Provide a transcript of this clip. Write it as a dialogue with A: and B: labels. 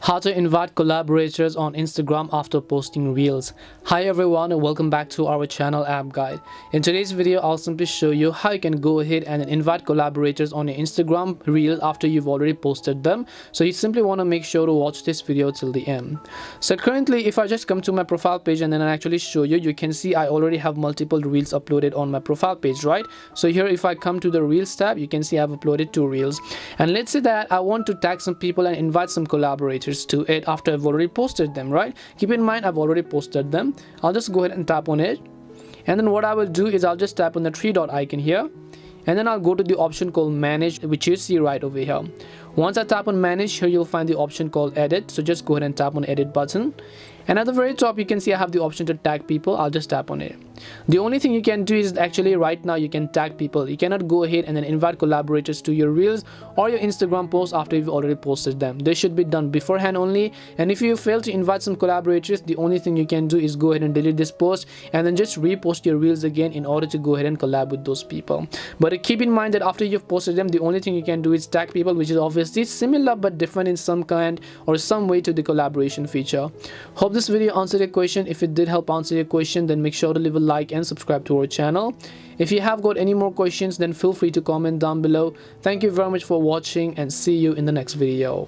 A: How to invite collaborators on Instagram after posting reels. Hi everyone and welcome back to our channel App Guide. In today's video I'll simply show you how you can go ahead and invite collaborators on your Instagram reel after you've already posted them. So you simply want to make sure to watch this video till the end. So currently if I just come to my profile page and then I actually show you, you can see I already have multiple reels uploaded on my profile page, right? So here if I come to the reels tab, you can see I've uploaded 2 reels, and let's say that I want to tag some people and invite some collaborators to it after I've already posted them, right? Keep in mind I've already posted them. I'll just go ahead and tap on it, and then what I will do is I'll just tap on the 3 dot icon here, and then I'll go to the option called manage, which you see right over here. Once I tap on manage, here you'll find the option called edit, so just go ahead and tap on edit button, and at the very top you can see I have the option to tag people. I'll just tap on it. The only thing you can do is actually right now you can tag people. You cannot go ahead and then invite collaborators to your reels or your Instagram posts after you've already posted them. They should be done beforehand only, and if you fail to invite some collaborators, the only thing you can do is go ahead and delete this post and then just repost your reels again in order to go ahead and collab with those people. But keep in mind that after you've posted them, the only thing you can do is tag people, which is obviously similar but different in some kind or some way to the collaboration feature. Hope this video answered your question. If it did help answer your question, then make sure to leave a like and subscribe to our channel. If you have got any more questions, then feel free to comment down below. Thank you very much for watching and see you in the next video.